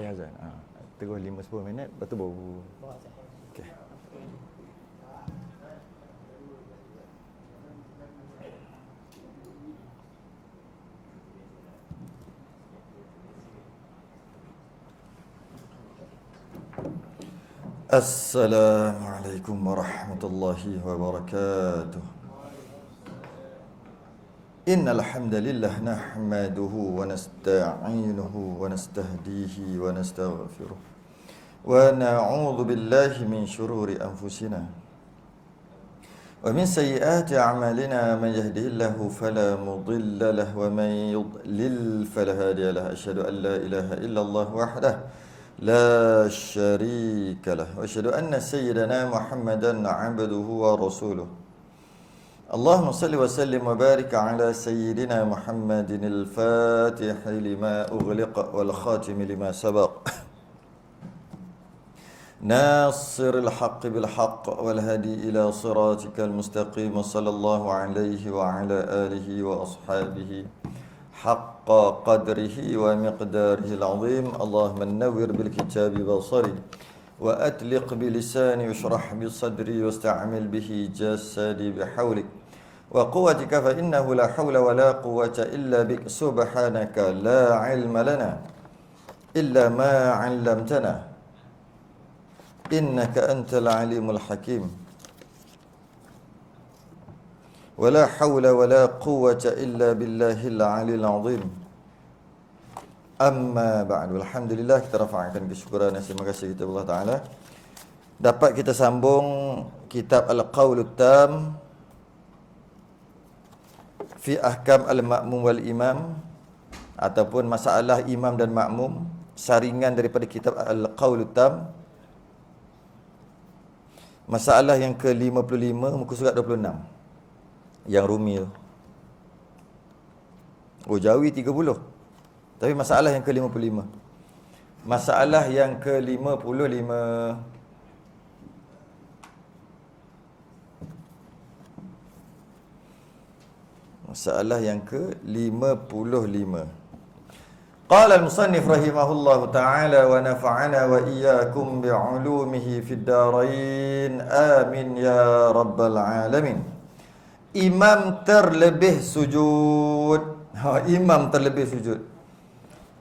azan. Terus 5-10 minit, lepas tu baru. Okey. Assalamualaikum warahmatullahi wabarakatuh. Innal hamdalillah nahmaduhu wa nasta'inuhu wa nastahdihi wa nastaghfiruh. Wa na'udzu billahi min shururi anfusina wa min sayyiati a'malina. Man yahdihillahu fala mudilla lahu wa man yudlil fala hadiya lahu. Asyhadu an la ilaha illallah wahdahu la syarika lah wa asyhadu anna sayyidana Muhammadan 'abduhu wa rasuluh. Allahumma salli wa sallim wa barik ala sayyidina Muhammadin al-fatih lima ughliqa wal khatim lima sabaq. Nasir al-haqq bil haqq wal hadi ila siratikal mustaqim. Sallallahu alaihi wa ala alihi wa ashabihi haqqa qadrihi wa miqdarihi al-azim. Allahumma nawwir bil kitabi basari wa atliq bi lisani washrah bi sadri wasta'mil bihi jasadi bihawlik wa quwwatika fa innahu la hawla wa la quwwata illa bik. Subhanaka la ilma lana illa ma 'allamtana innaka antal alimul hakim. Wala hawla wala quwwata illa billahil aliyil azim. Amma ba'du. Alhamdulillah, kita rafa'kan kesyukuran dan terima kasih kepada Allah Ta'ala. Dapat kita sambung kitab Al-Qawlut Tam fi ahkam al-ma'mum wal imam, ataupun masalah imam dan makmum, saringan daripada kitab Al-Qawlut Tam. Masalah yang ke-55, muka surat 26. Yang Rumi tu. Oh, Jawi 30. Tapi masalah yang ke-55. Masalah yang ke-55. Masalah yang ke-55. Qala al-musannif rahimahullahu ta'ala wa nafa'ana wa iyyakum bi'ulumihi fid darain. Amin ya rabbal alamin. Imam terlebih sujud. Imam terlebih sujud.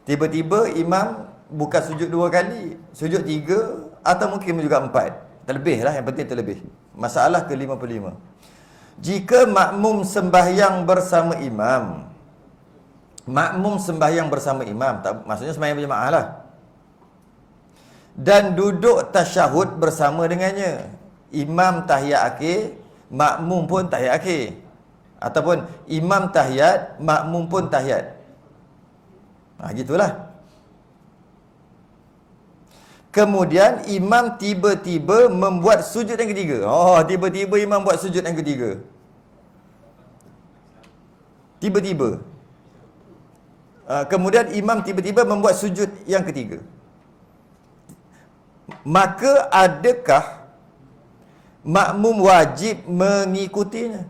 Tiba-tiba imam bukan sujud 2 kali, sujud 3 atau mungkin juga 4. Terlebih lah, yang penting terlebih. Masalah ke-55. Jika makmum sembahyang bersama imam, makmum sembahyang bersama imam, maksudnya sembahyang berjemaah lah, dan duduk tasyahud bersama dengannya. Imam tahiyat akhir, makmum pun tahiyat akhir, ataupun imam tahiyat, makmum pun tahiyat. Gitulah. Kemudian imam tiba-tiba membuat sujud yang ketiga. Tiba-tiba imam buat sujud yang ketiga. Tiba-tiba. Kemudian imam tiba-tiba membuat sujud yang ketiga. Maka adakah makmum wajib mengikutinya?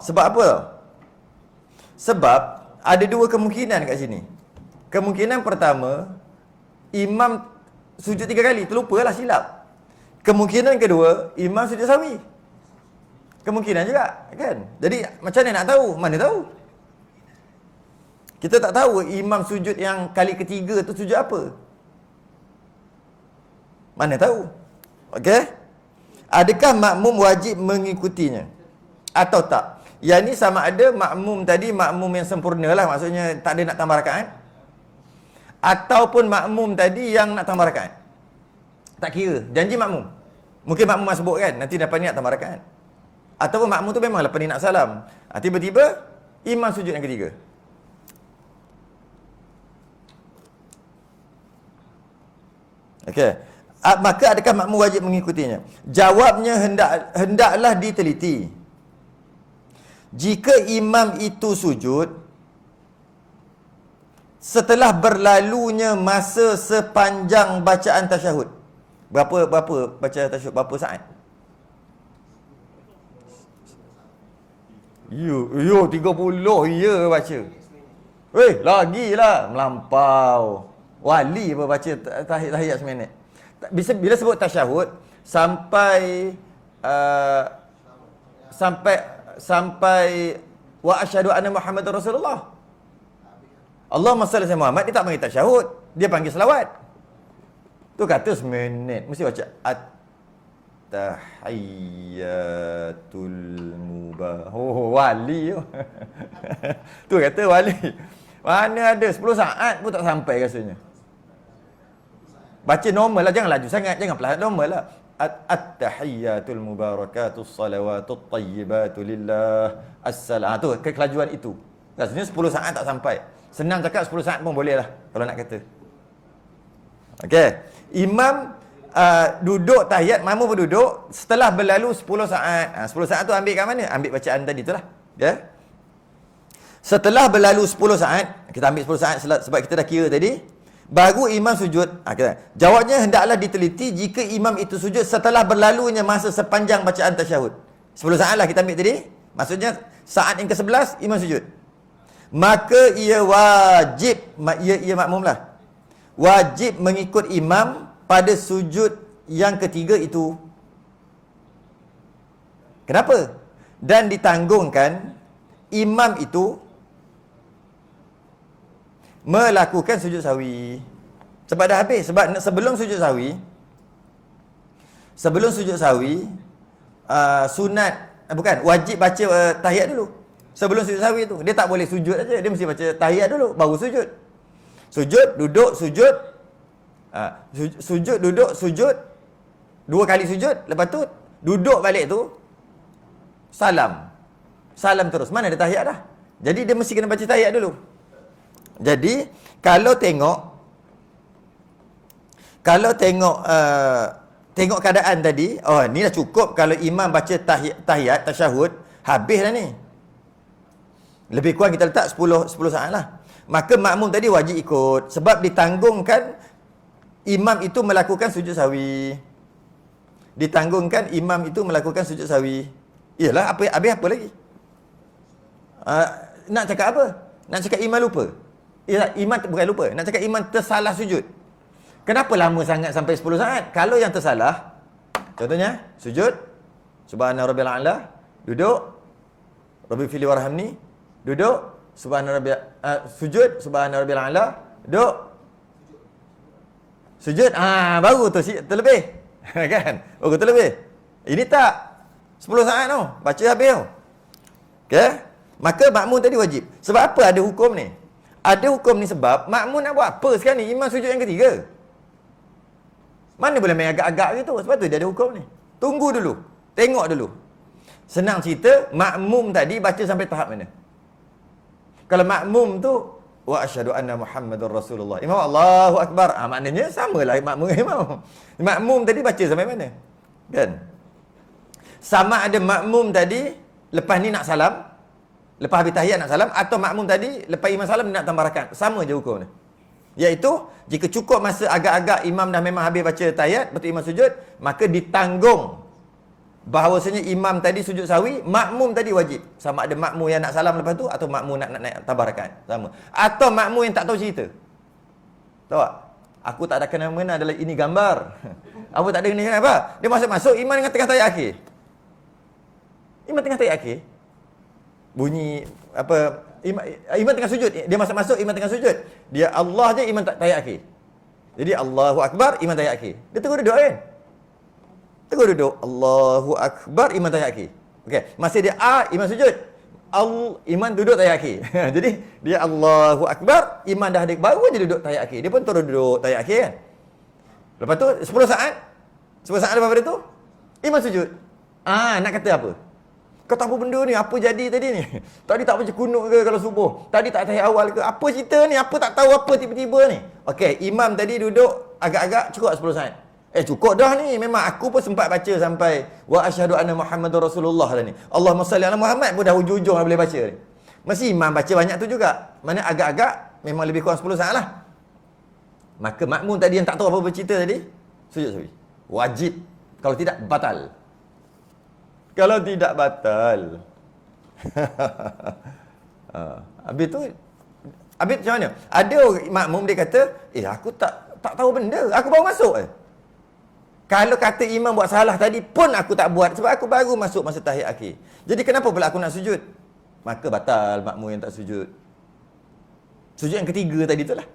Sebab apa? Sebab ada 2 kemungkinan kat sini. Kemungkinan pertama, imam sujud 3 kali, terlupalah, silap. Kemungkinan kedua, imam sujud sahwi. Kemungkinan juga, kan? Jadi macam mana nak tahu? Mana tahu? Kita tak tahu imam sujud yang kali ketiga tu sujud apa. Mana tahu? Okey? Adakah makmum wajib mengikutinya atau tak? Yang ni sama ada makmum tadi, makmum yang sempurna lah, maksudnya tak ada nak tambah rakaat, ataupun makmum tadi yang nak tambah rakaat. Tak kira, janji makmum. Mungkin makmum masbuk kan, nanti dapat niat tambah rakaat. Ataupun makmum tu memang lepas ni nak salam, tiba-tiba imam sujud yang ketiga. Okey. Maka adakah makmum wajib mengikutinya? Jawabnya hendaklah diteliti. Jika imam itu sujud setelah berlalunya masa sepanjang bacaan tasyahud. Berapa baca tasyahud? Berapa saat? Yo 30 ya baca. Weh, lagilah melampau. Wali apa baca tahiyat seminit. Bila sebut tasyahud sampai sampai wa asyhadu anna Muhammadar Rasulullah. Allahumma salli ala Muhammad, dia tak panggil tasyahud, dia panggil selawat. Tu kata seminit mesti baca at-tahiyyatul mubarak. Oh, wali tu. Tu kata wali. Mana ada 10 saat pun tak sampai rasanya. Baca normal lah, jangan laju sangat, jangan pelan, normal lah. At-tahiyyatul mubarakatus salawatut tayyibatu lillah. Assalam. Tu kelajuan itu. Rasanya 10 saat tak sampai. Senang cakap 10 saat pun boleh lah kalau nak kata. Okey. Imam duduk tahiyat, makmum pun duduk setelah berlalu 10 saat. 10 saat tu ambil kat mana? Ambil bacaan tadi tu lah. Ya. Setelah berlalu 10 saat, kita ambil 10 saat sebab kita dah kira tadi, baru imam sujud. Jawabnya hendaklah diteliti jika imam itu sujud setelah berlalunya masa sepanjang bacaan tasyahud. 10 saat lah kita ambil tadi. Maksudnya saat yang ke-11 imam sujud. Maka ia wajib, ia makmum lah, wajib mengikut imam pada sujud yang ketiga itu. Kenapa? Dan ditanggungkan imam itu melakukan sujud sahwi. Sebab dah habis. Sebab sebelum sujud sahwi sunat, bukan, wajib baca tahiyat dulu. Sebelum sujud sahwi tu dia tak boleh sujud aja, dia mesti baca tahiyat dulu baru sujud. Sujud, duduk, sujud. Sujud, duduk, sujud. 2 kali sujud, lepas tu duduk balik tu salam. Salam terus. Mana ada tahiyat dah. Jadi dia mesti kena baca tahiyat dulu. Jadi kalau tengok keadaan tadi, oh ni dah cukup kalau imam baca tahiyat tasyahud, habis dah ni. Lebih kurang kita letak 10 saat lah. Maka makmum tadi wajib ikut sebab ditanggungkan imam itu melakukan sujud sahwi. Ditanggungkan imam itu melakukan sujud sahwi. Iyalah, habis apa lagi? Nak cakap apa? Nak cakap imam lupa? Iyalah, imam bukan lupa. Nak cakap imam tersalah sujud. Kenapa lama sangat sampai 10 saat? Kalau yang tersalah, contohnya sujud, subhana rabbil a'la, duduk, rabbi fili warhamni, duduk, sujud, subhana rabbil a'la, duduk, sujud, baru tu terlebih. Kan? Baru terlebih. Ini tak 10 saat tau, baca habis tau. Okey? Maka makmum tadi wajib. Sebab apa ada hukum ni? Ada hukum ni sebab makmum nak buat apa sekarang ni? Imam sujud yang ketiga. Mana boleh main agak-agak gitu. Sebab tu dia ada hukum ni. Tunggu dulu. Tengok dulu. Senang cerita, makmum tadi baca sampai tahap mana? Kalau makmum tu wa asyhadu anna Muhammadar Rasulullah, imam Allahu Akbar, maknanya samalah makmum dengan imam. Makmum tadi baca sampai mana? Kan? Sama ada makmum tadi lepas ni nak salam, lepas habis tahiyat nak salam, atau makmum tadi lepas imam salam nak tambah rakaat. Sama je hukum ni. Iaitu jika cukup masa agak-agak imam dah memang habis baca tahiyat, betul imam sujud, maka ditanggung bahawasanya imam tadi sujud sahwi, makmum tadi wajib. Sama ada makmum yang nak salam lepas tu atau makmum nak naik tambah rakaat. Sama. Atau makmum yang tak tahu cerita. Tahu tak? Aku tak ada kena-mengena adalah ini gambar. Aku tak ada kena apa? Dia masuk-masuk imam dengan tengah tahiyat akhir. Imam tengah tahiyat akhir. Bunyi apa? Imam tengah sujud. Dia masuk-masuk imam tengah sujud. Dia Allah je, imam tak tahiyat akhir. Jadi Allahu Akbar, imam tahiyat akhir. Dia terus duduk kan? Terus duduk. Allahu Akbar, imam tahiyat akhir. Okey, masih dia imam sujud. Imam duduk tahiyat akhir. Jadi dia Allahu Akbar, imam dah ada, baru je duduk tahiyat akhir. Dia pun terus duduk tahiyat akhir kan. Lepas tu 10 saat. 10 saat lepas tu imam sujud. Nak kata apa? Kau tahu apa benda ni? Apa jadi tadi ni? Tadi tak baca kunut ke kalau subuh? Tadi tak tahiyat awal ke? Apa cerita ni? Apa tak tahu apa tiba-tiba ni? Okey, imam tadi duduk agak-agak cukup 10 saat. Cukup dah ni. Memang aku pun sempat baca sampai wa asyhadu anna Muhammadar Rasulullah dah ni. Allahumma salli ala Muhammad pun dah hujung-hujung dah boleh baca ni. Mesti imam baca banyak tu juga. Mana agak-agak memang lebih kurang 10 saat lah. Maka makmum tadi yang tak tahu apa bercerita tadi, sujud sahwi. Wajib. Kalau tidak, batal. Kalau tidak, batal. Habis tu Habis macam mana? Ada makmum dia kata, aku tak tahu benda, aku baru masuk Kalau kata imam buat salah tadi pun aku tak buat sebab aku baru masuk masa tahiyat akhir. Jadi kenapa pula aku nak sujud? Maka batal makmum yang tak sujud. Sujud yang ketiga tadi tu lah.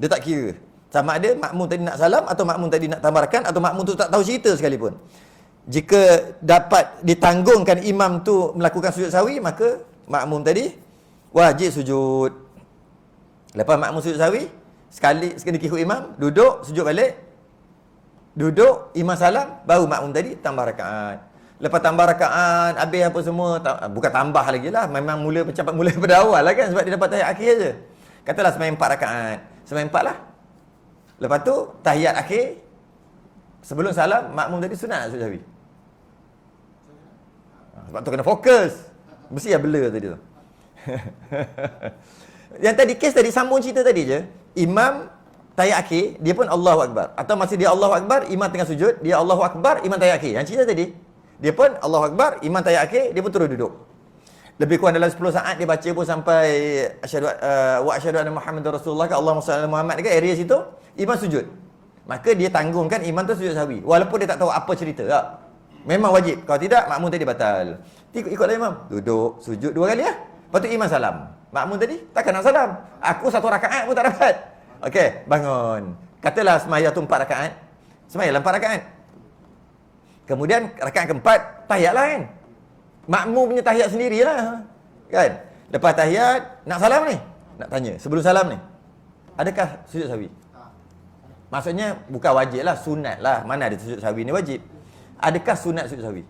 Dia tak kira. Sama ada makmum tadi nak salam atau makmum tadi nak tambahkan atau makmum tu tak tahu cerita sekalipun. Jika dapat ditanggungkan imam tu melakukan sujud sahwi, maka makmum tadi wajib sujud. Lepas makmum sujud sahwi, sekali ikut imam, duduk, sujud balik. Duduk, imam salam, baru makmum tadi tambah rakaat. Lepas tambah rakaat, habis apa semua, bukan tambah lagi lah, memang mula pada awal lah kan, sebab dia dapat tahiyat akhir je. Katalah sembahyang 4 rakaat, sembahyang 4 lah. Lepas tu, tahiyat akhir, sebelum salam, makmum tadi sunat nak sujud sahwi. Sebab tu kena fokus. Mesti yang blur tadi tu. Yang tadi, kes tadi, sambung cerita tadi je. Imam tahiyat akhir, dia pun Allahu Akbar. Atau masa dia Allahu Akbar, imam tengah sujud, dia Allahu Akbar, imam tahiyat akhir. Yang cerita tadi, dia pun Allahu Akbar, imam tahiyat akhir, dia pun terus duduk. Lebih kurang dalam 10 saat dia baca pun sampai asyhadu anna Muhammadar Rasulullah ke Allahumma shalli ala Muhammad ke area situ, imam sujud. Maka dia tanggungkan imam tu sujud sahwi. Walaupun dia tak tahu apa cerita. Memang wajib. Kalau tidak, makmum tadi batal. Ikutlah imam. Duduk, sujud 2 kali lah. Lepas tu imam salam. Makmum tadi takkan nak salam. Aku 1 rakaat pun tak dapat. Okey, bangun. Katalah semaya tu 4 rakaat. Semayalah 4 rakaat. Kemudian rakaat keempat, tahiyat lah kan. Makmum punya tahiyat sendirilah. Kan? Lepas tahiyat, nak salam ni? Nak tanya, sebelum salam ni, adakah sujud sahwi? Maksudnya, bukan wajib lah, sunat lah. Mana ada sujud sahwi ni wajib? Adakah sunat sujud sahwi?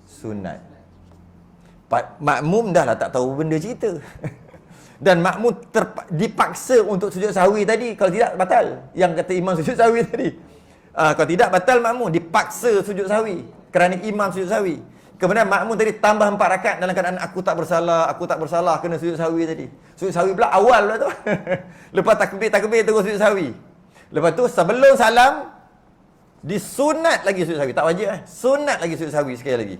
Sunat. Makmum dah lah tak tahu benda cerita. Dan makmum dipaksa untuk sujud sahwi tadi. Kalau tidak, batal. Yang kata imam sujud sahwi tadi. Kalau tidak, batal makmum. Dipaksa sujud sahwi kerana imam sujud sahwi. Kemudian makmum tadi tambah 4 rakaat dalam keadaan aku tak bersalah, kena sujud sahwi tadi. Sujud sahwi pula awal pula tu. Lepas takbir terus sujud sahwi. Lepas tu sebelum salam, disunat lagi sujud sahwi. Tak wajib sunat lagi sujud sahwi sekali lagi.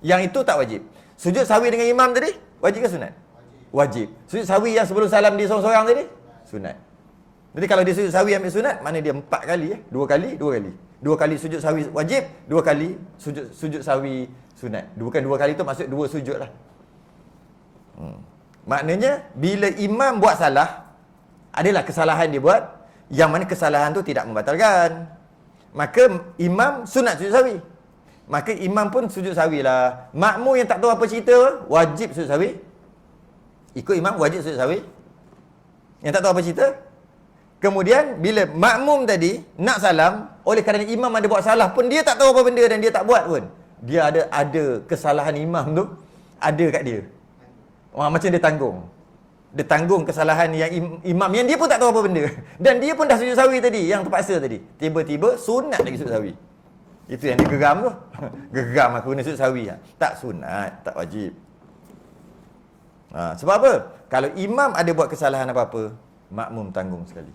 Yang itu tak wajib. Sujud sahwi dengan imam tadi, wajib ke sunat? Wajib. Sujud sahwi yang sebelum salam dia seorang-seorang tadi, sunat. Jadi kalau dia sujud sahwi ambil sunat, mana dia 4 kali 2 kali. 2 kali sujud sahwi wajib, 2 kali sujud sahwi sunat. Bukan 2 kali tu maksud 2 sujud lah. Maknanya bila imam buat salah, adalah kesalahan dia buat, yang mana kesalahan tu tidak membatalkan. Maka imam sunat sujud sahwi. Maka imam pun sujud sahwi lah. Makmum yang tak tahu apa cerita, wajib sujud sahwi. Ikut imam wajib sujud sahwi. Yang tak tahu apa cerita. Kemudian bila makmum tadi nak salam, oleh kerana imam ada buat salah pun, dia tak tahu apa benda dan dia tak buat pun, dia ada kesalahan imam tu ada kat dia. Macam dia tanggung. Dia tanggung kesalahan yang imam yang dia pun tak tahu apa benda. Dan dia pun dah sujud sahwi tadi, yang terpaksa tadi. Tiba-tiba sunat lagi sujud sahwi. Itu yang dia geram tu. Geram aku kena sujud sahwi. Tak sunat, tak wajib. Sebab apa? Kalau imam ada buat kesalahan apa-apa, makmum tanggung sekali.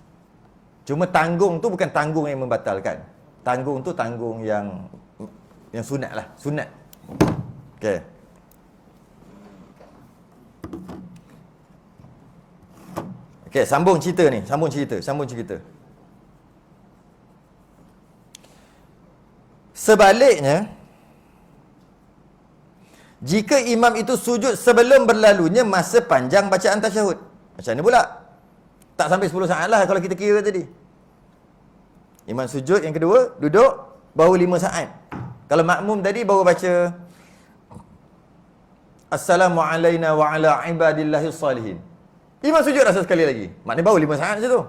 Cuma tanggung tu bukan tanggung yang membatalkan. Tanggung tu tanggung yang sunat lah. Sunat. Okey. Okey, sambung cerita ni. Sambung cerita. Sebaliknya, jika imam itu sujud sebelum berlalunya masa panjang bacaan tasyahud. Macam mana pula? Tak sampai 10 saat lah kalau kita kira tadi. Imam sujud yang kedua, duduk, baru 5 saat. Kalau makmum tadi baru baca Assalamu alayna wa ala ibadillahi salihin. Imam sujud rasa sekali lagi. Maknanya baru 5 saat je tu.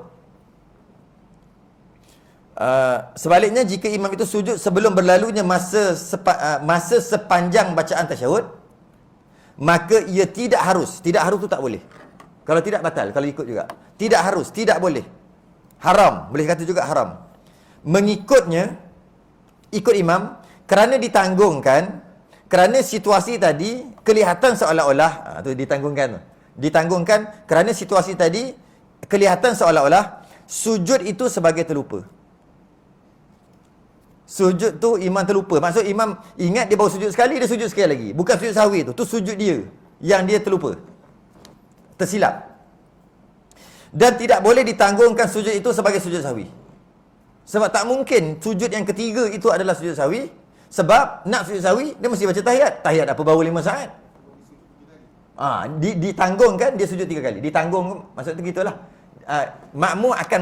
Sebaliknya, jika imam itu sujud sebelum berlalunya masa sepanjang bacaan tasyahud, maka ia tidak harus tu tak boleh. Kalau tidak batal, kalau ikut juga. Tidak harus, tidak boleh. Haram, boleh kata juga haram. Mengikutnya, ikut imam, kerana ditanggungkan, kerana situasi tadi kelihatan seolah-olah, tu ditanggungkan tu. Ditanggungkan kerana situasi tadi kelihatan seolah-olah sujud itu sebagai terlupa. Sujud tu imam terlupa. Maksud imam ingat dia baru sujud sekali, dia sujud sekali lagi. Bukan sujud sahwi tu. Tu sujud dia yang dia terlupa. tersilap. Dan tidak boleh ditanggungkan sujud itu sebagai sujud sahwi. Sebab tak mungkin sujud yang ketiga itu adalah sujud sahwi. Sebab nak sujud sahwi, dia mesti baca tahiyat. Tahiyat apa baru 5 saat? Ditanggungkan, dia sujud 3 kali. Ditanggung, maksud tu gitulah. Makmum akan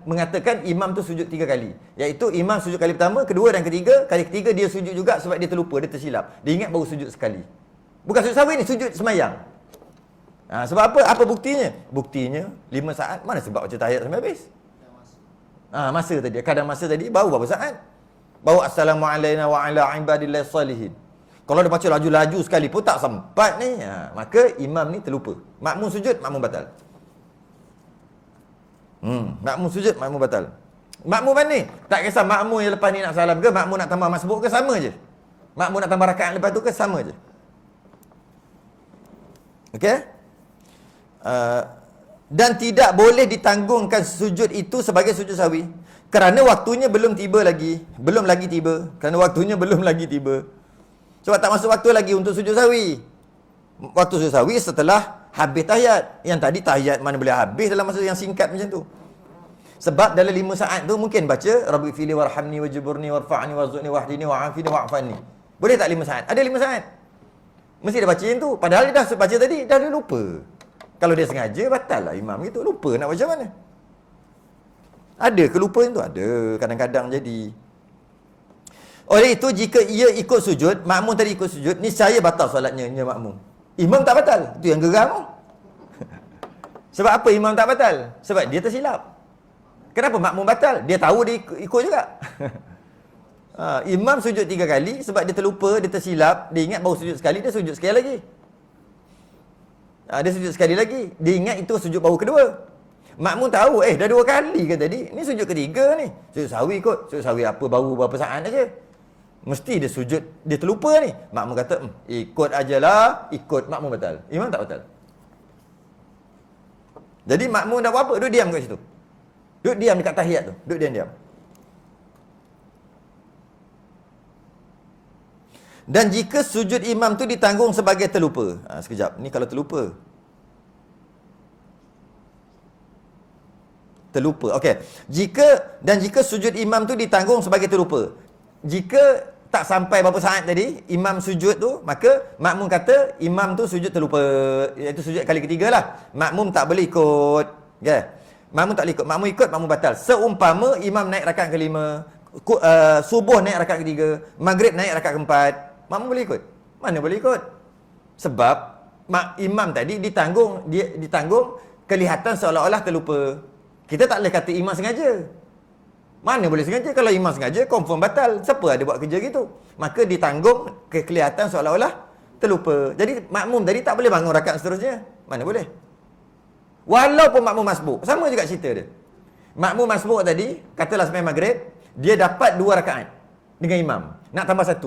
mengatakan imam tu sujud 3 kali. Iaitu imam sujud kali pertama, kedua dan ketiga. Kali ketiga dia sujud juga sebab dia terlupa, dia tersilap. Dia ingat baru sujud sekali. Bukan sujud sahwi ni, sujud semayang. Sebab apa? Apa buktinya? Buktinya 5 saat. Mana sebab baca tahiyat sampai habis? Masa tadi. Kadang masa tadi baru berapa saat? Baru assalamualaikum wa ala ibadillahi salihin. Kalau dia baca laju-laju sekali pun tak sempat ni. Maka imam ni terlupa. Makmum sujud, makmum batal. Makmum sujud, makmum batal. Makmum mana? Tak kisah makmum yang lepas ni nak salam ke, makmum nak tambah masbuk ke, sama je. Makmum nak tambah rakaat lepas tu ke, sama je. Okey? Dan tidak boleh ditanggungkan sujud itu sebagai sujud sahwi kerana waktunya belum tiba lagi. Belum lagi tiba. Kerana waktunya belum lagi tiba. Sebab tak masuk waktu lagi untuk sujud sahwi. Waktu sujud sahwi setelah habis tahiyat. Yang tadi tahiyat mana boleh habis dalam masa yang singkat macam tu. Sebab dalam 5 saat tu mungkin baca Rabbi fili warhamni wajburni warfa'ni warzuqni wahdini wa'afini wa'afani. Boleh tak 5 saat? Ada 5 saat. Mesti dia baca yang tu. Padahal dia dah baca tadi, dah dia lupa. Kalau dia sengaja, batal lah imam gitu. Lupa nak baca mana. Ada kelupaan tu? Ada. Kadang-kadang jadi. Oleh itu, jika ia ikut sujud, makmum tadi ikut sujud, niscaya batal solatnya, makmum. Imam tak batal. Itu yang geram tu. Sebab apa imam tak batal? Sebab dia tersilap. Kenapa makmum batal? Dia tahu dia ikut juga. Imam sujud 3 kali sebab dia terlupa, dia tersilap, dia ingat baru sujud sekali, dia sujud sekali lagi. Dia sujud sekali lagi. Dia ingat itu sujud baru kedua. Makmum tahu, dah 2 kali ke tadi? Ni sujud ketiga ni. Sujud sahwi kot. Sujud sahwi apa, baru berapa saat aja. Mesti dia sujud, dia terlupa ni. Makmum kata, ikut ajalah, ikut. Makmum batal. Imam tak batal. Jadi makmum dah buat apa? Duduk diam kat situ. Duduk diam dekat tahiyat tu. Duduk diam-diam. Dan jika sujud imam tu ditanggung sebagai terlupa. Sekejap. Ni kalau terlupa. Terlupa. Okey. Jika sujud imam tu ditanggung sebagai terlupa. Jika tak sampai berapa saat tadi, imam sujud tu, maka makmum kata imam tu sujud terlupa. Iaitu sujud kali ketiga lah. Makmum tak boleh ikut. Okay. Makmum tak boleh ikut. Makmum ikut, makmum batal. Seumpama imam naik rakaat kelima, subuh naik rakaat ketiga, maghrib naik rakaat keempat. Makmum boleh ikut? Mana boleh ikut? Sebab imam tadi ditanggung kelihatan seolah-olah terlupa. Kita tak boleh kata imam sengaja. Mana boleh sengaja? Kalau imam sengaja, confirm batal. Siapa ada buat kerja gitu? Maka ditanggung kelihatan seolah-olah terlupa. Jadi makmum tadi tak boleh bangun rakaat seterusnya. Mana boleh? Walaupun makmum masbuk. Sama juga cerita dia. Makmum masbuk tadi, katalah sembahyang maghrib, dia dapat 2 rakaat dengan imam. Nak tambah 1.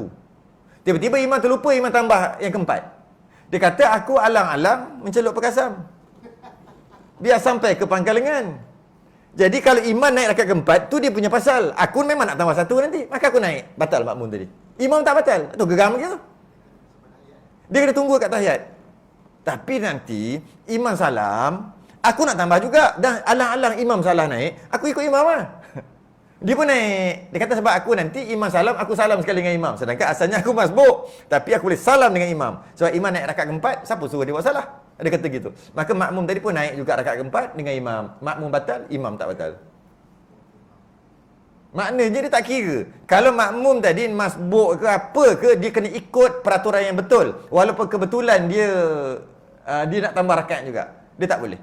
Tiba-tiba imam terlupa, imam tambah yang keempat. Dia kata, aku alang-alang mencelup perkasam. Biar sampai ke pangkal lengan. Jadi kalau imam naik rakaat keempat, tu dia punya pasal. Aku memang nak tambah 1 nanti. Maka aku naik. Batal makmum tadi. Imam tak batal. Tu geram gitu. Dia kena tunggu kat tahiyat. Tapi nanti, imam salam, aku nak tambah juga. Dan alang-alang imam salah naik, aku ikut imam lah. Dia pun naik. Dia kata sebab aku nanti imam salam, aku salam sekali dengan imam. Sedangkan asalnya aku masbuk. Tapi aku boleh salam dengan imam. Sebab imam naik rakaat keempat, siapa suruh dia buat salah? Dia kata gitu. Maka makmum tadi pun naik juga rakaat keempat dengan imam. Makmum batal, imam tak batal. Maknanya dia tak kira. Kalau makmum tadi masbuk ke apa ke, dia kena ikut peraturan yang betul. Walaupun kebetulan dia nak tambah rakaat juga. Dia tak boleh.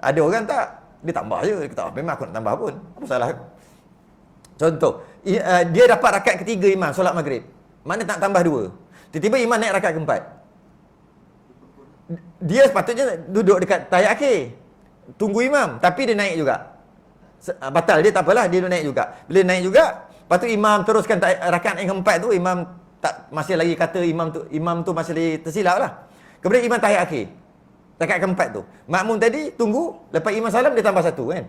Ada orang tak? Dia tambah je. Dia kata, memang aku nak tambah pun. Apa salah? Contoh, dia dapat rakaat ketiga imam, solat maghrib. Mana tak tambah 2. Tiba-tiba imam naik rakaat keempat. Dia sepatutnya duduk dekat tahiyat akhir. Tunggu imam. Tapi dia naik juga. Batal dia tak apalah, dia naik juga. Bila naik juga, lepas tu imam teruskan rakaat yang keempat tu, imam tak masih lagi kata imam tu masih lagi tersilap lah. Kemudian imam tahiyat akhir. Rakaat keempat tu. Makmum tadi tunggu, lepas imam salam dia tambah 1 kan.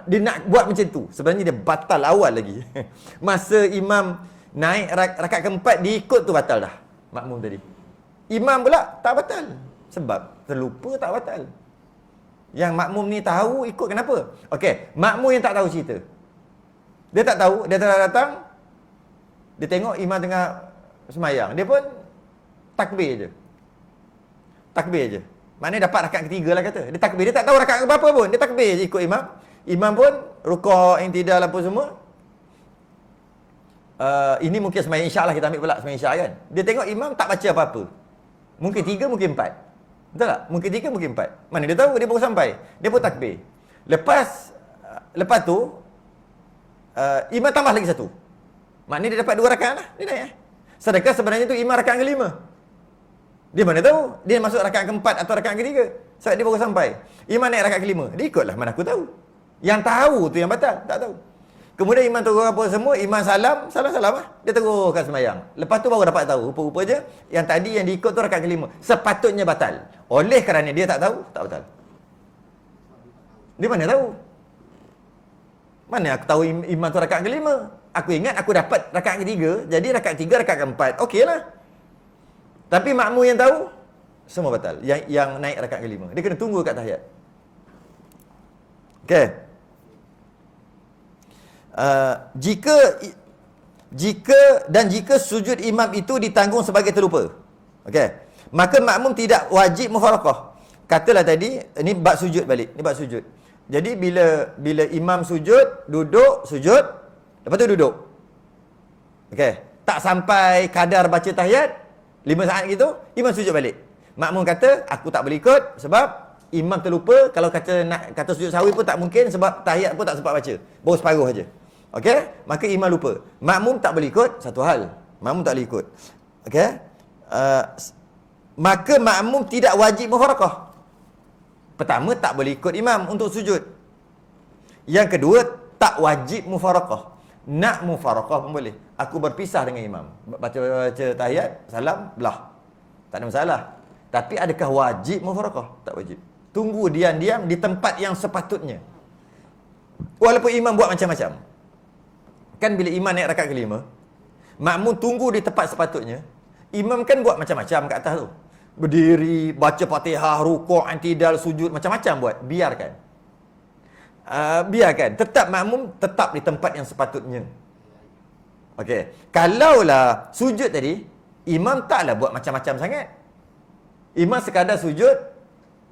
Dia nak buat macam tu. Sebenarnya dia batal awal lagi. Masa imam naik rakaat keempat, dia ikut tu batal dah. Makmum tadi. Imam pula tak batal. Sebab terlupa tak batal. Yang makmum ni tahu ikut kenapa? Okey, makmum yang tak tahu cerita. Dia tak tahu, dia datang, dia tengok imam tengah semayang. Dia pun takbir je. Takbir je. Maknanya dapat rakaat ketiga lah kata. Dia takbir, dia tak tahu rakaat berapa pun. Dia takbir je ikut imam. Imam pun rukuk, i'tidal apa semua. Ini mungkin semayang isyak lah, kita ambil pula semayang isyak kan. Dia tengok imam tak baca apa-apa. Mungkin 3, mungkin 4. Betul tak? Mungkin 3, mungkin 4. Mana dia tahu, dia baru sampai. Dia pun takbir. Lepas tu, imam tambah lagi 1. Maknanya dia dapat 2 rakaat lah. Dia naik. Sedangkan sebenarnya tu imam rakaat ke-5. Dia mana tahu? Dia masuk rakaat ke-4 atau rakaat ke-3. Sebab dia baru sampai. Imam naik rakaat ke-5. Dia ikutlah, mana aku tahu. Yang tahu tu yang batal, tak tahu. Kemudian imam turun apa semua, imam salam lah. Dia teruskan semayang. Lepas tu baru dapat tahu. Rupa-rupa je, yang tadi yang diikut tu rakaat ke-5. Sepatutnya batal. Oleh kerana dia tak tahu, tak batal. Dia mana tahu? Mana aku tahu imam tu rakaat ke-5? Aku ingat aku dapat rakaat ke-3, jadi rakaat 3, rakaat ke-4. Okeylah. Tapi makmum yang tahu, semua batal. Yang naik rakaat ke-5. Dia kena tunggu kat tahiyat. Okey. Jika sujud imam itu ditanggung sebagai terlupa. Okey. Maka makmum tidak wajib mufaraqah. Katalah tadi, ini bab sujud balik. Ini bab sujud. Jadi bila imam sujud, duduk, sujud, lepas tu duduk. Okey. Tak sampai kadar baca tahiyat 5 saat gitu, imam sujud balik. Makmum kata, aku tak boleh ikut sebab imam terlupa. Kalau kata sujud sahwi pun tak mungkin sebab tahiyat pun tak sempat baca. Baru separuh aja. Okey? Maka imam lupa. Makmum tak boleh ikut, satu hal. Makmum tak boleh ikut. Okey? Maka makmum tidak wajib mufaraqah. Pertama, tak boleh ikut imam untuk sujud. Yang kedua, tak wajib mufaraqah. Nak mufaraqah pun boleh. Aku berpisah dengan imam. Baca tahiyat, salam, belah. Tak ada masalah. Tapi adakah wajib mufaraqah? Tak wajib. Tunggu diam-diam di tempat yang sepatutnya. Walaupun imam buat macam-macam. Kan bila imam naik rakaat ke-5, makmum tunggu di tempat sepatutnya. Imam kan buat macam-macam kat atas tu. Berdiri, baca Fatihah, rukuk, i'tidal, sujud, macam-macam buat. Biarkan. Biarkan. Tetap makmum tetap di tempat yang sepatutnya. Okey. Kalaulah sujud tadi, imam taklah buat macam-macam sangat. Imam sekadar sujud,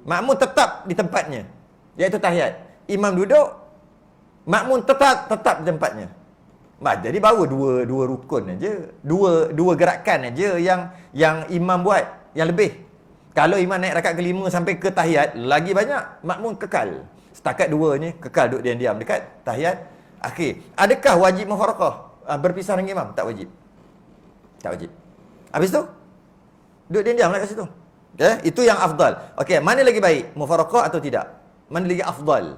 makmum tetap di tempatnya. Iaitu tahiyat. Imam duduk, makmum tetap di tempatnya. Jadi baru dua rukun aja. Dua gerakan aja yang imam buat, yang lebih. Kalau imam naik rakaat ke-5 sampai ke tahiyat, lagi banyak, makmum kekal. Setakat 2 ni kekal duduk diam-diam dekat tahiyat akhir. Adakah wajib mufaraqah? Berpisah dengan imam? Tak wajib. Tak wajib. Habis tu duduk diam-diam lah kat situ. Okay? Itu yang afdal. Okey, mana lagi baik? Mufaraqah atau tidak? Mana lagi afdal?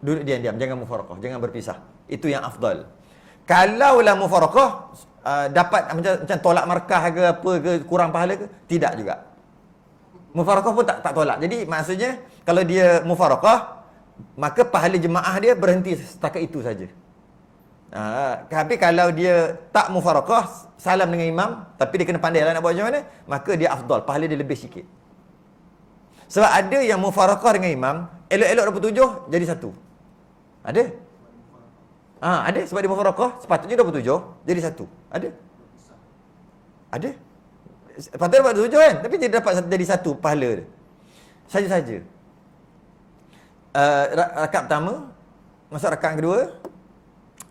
Duduk diam-diam, jangan mufaraqah, jangan berpisah. Itu yang afdal. Kalaulah mufaraqah dapat macam tolak markah ke apa ke, kurang pahala ke? Tidak juga. Mufaraqah pun tak tolak. Jadi maksudnya kalau dia mufaraqah, maka pahala jemaah dia berhenti setakat itu saja. Tapi kalau dia tak mufaraqah, salam dengan imam, tapi dia kena pandai lah nak buat macam mana, maka dia afdal, pahala dia lebih sikit. Sebab ada yang mufaraqah dengan imam, elok-elok 27 jadi 1. Ada? Ada sebab dia mufaraqah, sepatutnya 27 jadi 1. Ada? Ada? Sepatutnya dapat 27 kan, tapi dia dapat jadi 1 pahala dia. Saja-saja. Rakaat pertama, masuk rakaat kedua,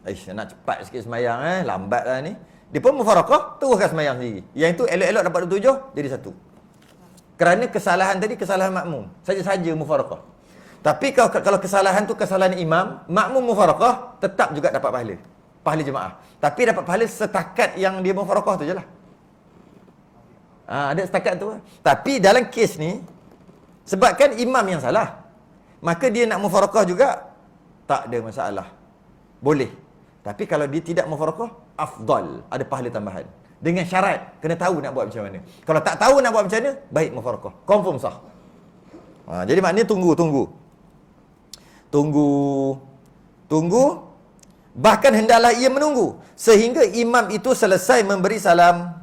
nak cepat sikit semayang, lambat lah ni. Dia pun mufaraqah, teruskan semayang sendiri. Yang itu elok-elok dapat 27 jadi 1. Kerana kesalahan tadi kesalahan makmum, saja-saja mufaraqah. Tapi kalau kesalahan tu kesalahan imam, makmum mufaraqah, tetap juga dapat pahala. Pahala jemaah. Tapi dapat pahala setakat yang dia mufaraqah tu je lah. Ada setakat tu. Tapi dalam kes ni, sebabkan imam yang salah, maka dia nak mufaraqah juga, tak ada masalah. Boleh. Tapi kalau dia tidak mufaraqah, afdal. Ada pahala tambahan. Dengan syarat, kena tahu nak buat macam mana. Kalau tak tahu nak buat macam mana, baik mufaraqah. Confirm sah. Jadi maknanya tunggu. Bahkan hendaklah ia menunggu sehingga imam itu selesai memberi salam.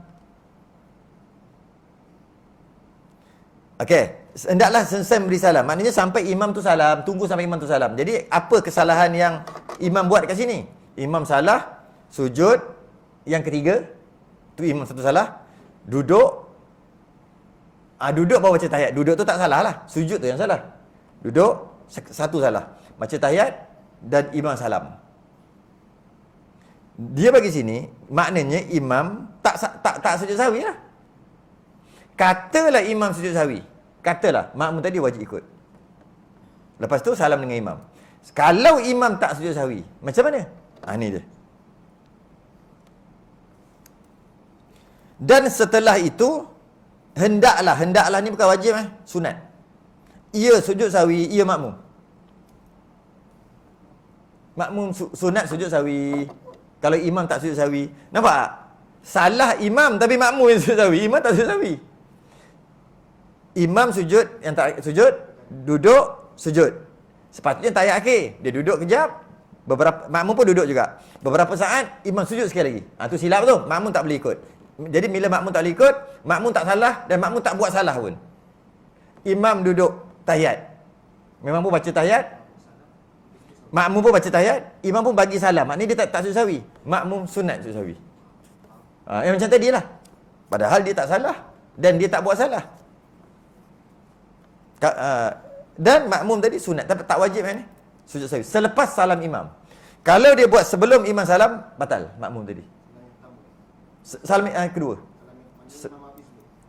Okey, hendaklah selesai beri salam. Maknanya sampai imam tu salam, tunggu sampai imam tu salam. Jadi apa kesalahan yang imam buat kat sini? Imam salah, sujud, yang ketiga, tu imam satu salah, duduk, duduk baru baca tahiyat. Duduk tu tak salah lah, sujud tu yang salah. Duduk, satu salah. Baca tahiyat dan imam salam. Dia bagi sini, maknanya imam tak sujud sahwi lah. Katalah imam sujud sahwi. Katalah, makmum tadi wajib ikut. Lepas tu salam dengan imam. Kalau imam tak sujud sahwi, macam mana? Ni dia. Dan setelah itu, hendaklah ni bukan wajib sunat. Ia sujud sahwi, ia makmum. Makmum sunat sujud sahwi. Kalau imam tak sujud sahwi. Nampak tak? Salah imam tapi makmum yang sujud sahwi. Imam tak sujud sahwi. Imam sujud, yang tak sujud, duduk, sujud. Sepatutnya tahiyat akhir. Dia duduk kejap, makmum pun duduk juga. Beberapa saat, imam sujud sekali lagi. Tu silap tu, makmum tak boleh ikut. Jadi bila makmum tak boleh ikut, makmum tak salah dan makmum tak buat salah pun. Imam duduk tahiyat. Memang pun baca tahiyat. Makmum pun baca tahiyat, imam pun bagi salam. Maknanya dia tak sujud sahwi. Makmum sunat sujud sahwi. Yang macam tadi lah. Padahal dia tak salah dan dia tak buat salah. Dan makmum tadi sunat, tapi tak wajib sujud sahwi. Selepas salam imam. Kalau dia buat sebelum imam salam, batal makmum tadi. Salam kedua.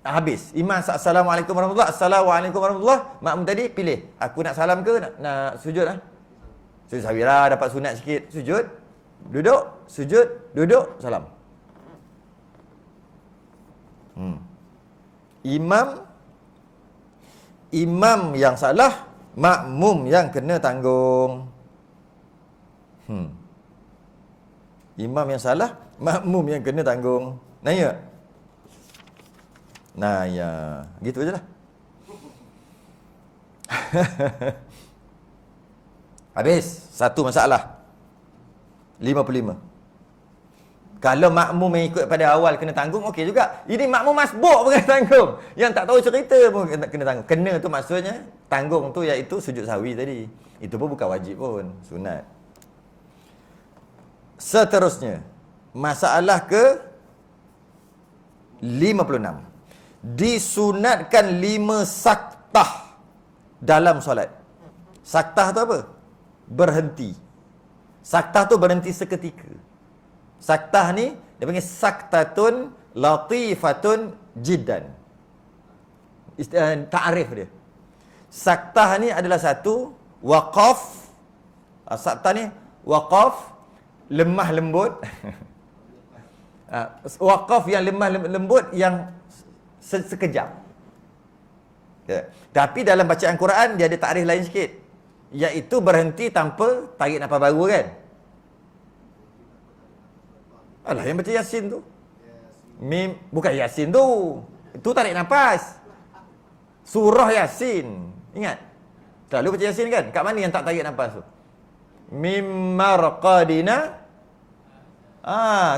Habis. Imam assalamualaikum warahmatullahi, assalamualaikum warahmatullahi. Makmum tadi pilih, aku nak salam ke nak sujud lah. Sujud sahwi lah, dapat sunat sikit. Sujud, duduk, sujud, duduk, salam. Imam yang salah, makmum yang kena tanggung. Imam yang salah, makmum yang kena tanggung. Nanya? Ya. Gitu je lah. Habis. Satu masalah. 55. Kalau makmum yang ikut pada awal kena tanggung, okey juga. Ini makmum masbuk pun kena tanggung. Yang tak tahu cerita pun kena tanggung. Kena tu maksudnya, tanggung tu iaitu sujud sahwi tadi. Itu pun bukan wajib pun, sunat. Seterusnya, masalah ke 56. Disunatkan 5 saktah dalam solat. Saktah tu apa? Berhenti. Saktah tu berhenti seketika. Saktah ni dia panggil saktatun latifatun jiddan. Ta'arif dia. Saktah ni adalah satu waqaf. Saktah ni waqaf lemah lembut. Waqaf yang lemah lembut yang sekejap. Tapi dalam bacaan Quran dia ada ta'rif lain sikit, iaitu berhenti tanpa tarik nafas baru kan. Alah, yang baca Yasin tu. Bukan Yasin tu. Itu tarik nafas. Surah Yasin. Ingat? Selalu baca Yasin kan? Kat mana yang tak tarik nafas tu? Mim marqadina.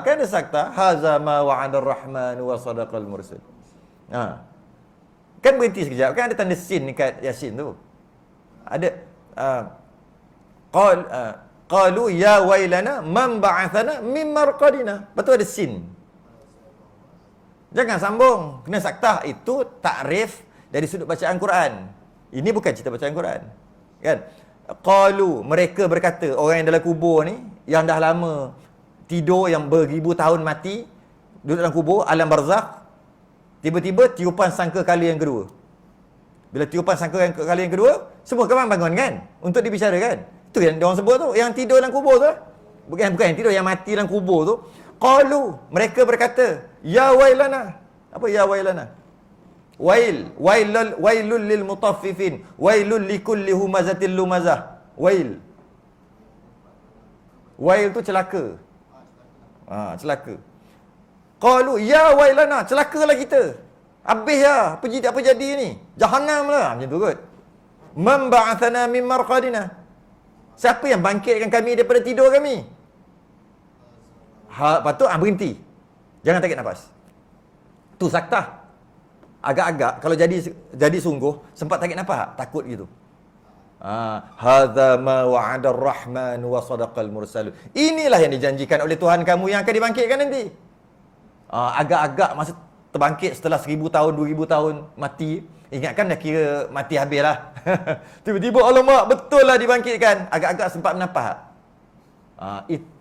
Kan ada sakta. Haza ma wa'adar rahman wa sadaqal mursil. Kan berhenti sekejap. Kan ada tanda sin dekat Yasin tu. Ada. Qalu ya wailana man ba'athana min marqadina. Betul ada sin. Jangan sambung. Kena saktah. Itu takrif dari sudut bacaan Quran. Ini bukan cerita bacaan Quran. Kan? Qalu, mereka berkata, orang yang dalam kubur ni, yang dah lama tidur, yang beribu tahun mati, duduk dalam kubur, alam barzakh, tiba-tiba tiupan sangka kali yang kedua. Bila tiupan sangka kali yang kedua, semua kawan bangun kan? Untuk dibicarakan. Itu yang diorang sebut tu, yang tidur dalam kubur tu. Bukan yang tidur, yang mati dalam kubur tu. Qalu, mereka berkata, ya wailana. Apa ya wailana? Wailul lil mutaffifin, wailul likulli humazatil lumazah. Wail tu celaka. Celaka. Qalu ya wailana, celakalah kita. Habis ya, apa jadi ni? Jahannam lah, macam tu kot. Man ba'athana min marqadina. Siapa yang bangkitkan kami daripada tidur kami? Patut berhenti. Jangan tarik nafas. Tu saktah. agak-agak kalau jadi sungguh sempat tarik nafas, takut gitu. Hadza ma wa'ada ar-rahman wa sadaqal mursalun. Inilah yang dijanjikan oleh Tuhan kamu yang akan dibangkitkan nanti. Agak-agak masa terbangkit setelah 1000 tahun, 2000 tahun mati. Ingatkan dah kira mati habis lah. Tiba-tiba alamak betul lah dibangkitkan. Agak-agak sempat bernafas.